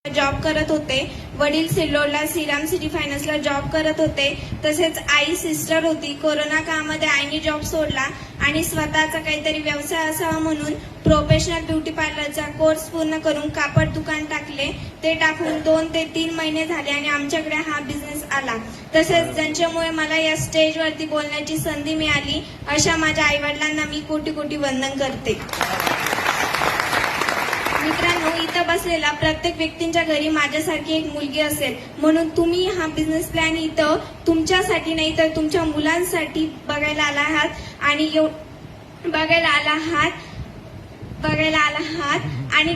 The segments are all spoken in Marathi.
जॉब करत होते, वडील सिल्लोडला श्रीराम सिटी फायनान्सला जॉब करत होते. तसेच आई सिस्टर होती. कोरोना काळामध्ये आईने जॉब सोडला आणि स्वतःचा काहीतरी व्यवसाय असावा म्हणून प्रोफेशनल ब्युटी पार्लरचा कोर्स पूर्ण करून कापड दुकान टाकले. ते टाकून 2 ते 3 महिने झाले आणि आमच्याकडे हा बिझनेस आला. तसेच ज्यांच्यामुळे मला या स्टेजवरती बोलण्याची संधी मिळाली अशा माझ्या आई वडिलांना मी कोटी कोटी वंदन करते. मित्रांनो, इथं बसलेला प्रत्येक व्यक्तींच्या घरी माझ्यासारखी एक मुलगी असेल, म्हणून तुम्ही हा बिझनेस प्लॅन इथं तुमच्यासाठी नाही तर तुमच्या मुलांसाठी बघायला आला आहात आणि बघायला आला आहात आणि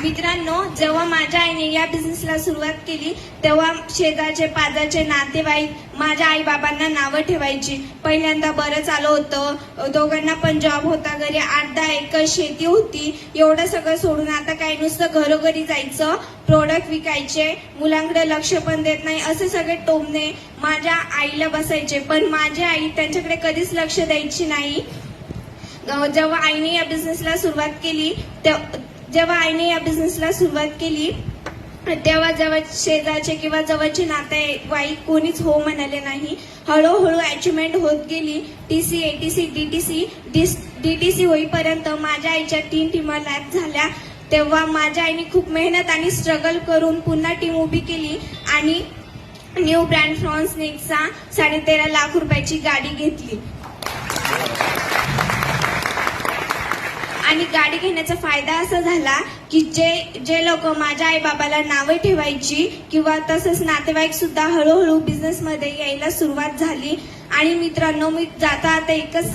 मित्रांनो, जेव्हा माझ्या आईने या बिझनेसला सुरुवात केली तेव्हा शेजारचे पाजारचे नातेवाईक माझ्या आई बाबांना नावं ठेवायची. पहिल्यांदा बरं चालू होतं, दोघांना पण जॉब होता, घरी 8-10 एकर शेती होती. एवढं सगळं सोडून आता काय नुसतं घरोघरी जायचं, प्रोडक्ट विकायचे, मुलांकडे लक्ष पण देत नाही, असे सगळे टोमणे माझ्या आईला बसायचे. पण माझी आई त्यांच्याकडे कधीच लक्ष द्यायची नाही. जेव्हा आईने या बिझनेसला सुरुवात केली तेव्हा शेजारचे किंवा जवळचे नातेवाईक कोणीच हो म्हणाले नाही. हळूहळू अचिव्हमेंट होत गेली. TC, ATC, DTC होईपर्यंत माझ्या आईच्या 3 टीमा लॅप झाल्या. तेव्हा माझ्या आईने खूप मेहनत आणि स्ट्रगल करून पुन्हा टीम उभी केली आणि new brand Fronx Nexa 13.5 lakh रुपयाची गाडी घेतली. आणि गाडी घेण्याचा फायदा असा झाला की जे लोक माझ्या आई बाबाला नावे ठेवायची किंवा तसंच नातेवाईक सुद्धा हळूहळू बिझनेस मध्ये यायला सुरुवात झाली. आणि मित्रांनो, मी जाता आता एकच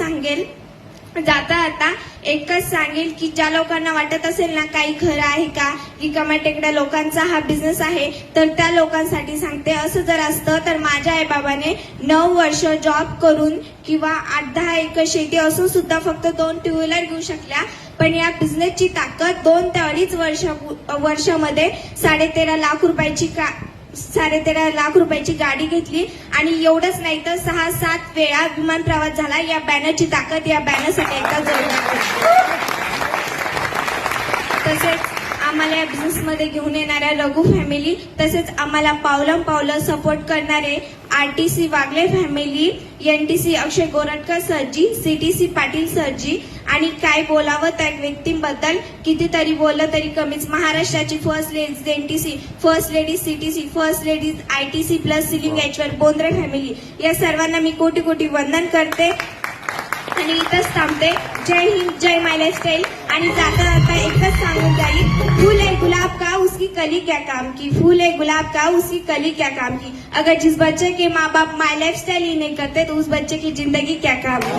सांगेल की ज्या लोकांना वाटत असेल ना काही खरं आहे का, रिकाम्या टेकड्या लोकांचा हा बिझनेस आहे, तर त्या लोकांसाठी सांगते. असं जर असतं तर माझ्या आई बाबाने 9 वर्ष जॉब करून किंवा 8-10 एकर शेती असून सुद्धा फक्त 2 टू व्हीलर घेऊ शकल्या. पण या बिझनेसची ताकद 2 ते 2.5 वर्षामध्ये 13.5 लाख रुपयाची गाडी घेतली. आणि एवढंच नाही तर 6-7 वेळा विमान प्रवास झाला. या बॅनरची ताकद या बॅनरसाठी एकदा जोरदार. तसेच आम्हाला या बिझनेसमध्ये घेऊन येणाऱ्या रघु फॅमिली, तसेच आम्हाला पावलं सपोर्ट करणारे RTC वागले फॅमिली, NTC अक्षय गोरटकर सरजी, CTC पाटील सरजी. आणि काय बोलावं त्या व्यक्तींबद्दल, कितीतरी बोललं तरी कमीच. महाराष्ट्राची first ladies NTC, first ladies CTC, first ladies ITC plus ceiling एचवर बोंद्रे फॅमिली, या सर्वांना मी कोटी कोटी वंदन करते आणि इथंच थांबते. जय हिंद, जय माय लाईफस्टाईल. आणि जाता एकच सांगून जाईल, फूल है गुलाब का उसकी कली क्या काम की, फूल है गुलाब का उसकी कली क्या काम की. अगर जिस बच्चे के माँ बाप माय लाइफस्टाइल ही नहीं करते तो उस बच्चे की जिंदगी क्या काम है.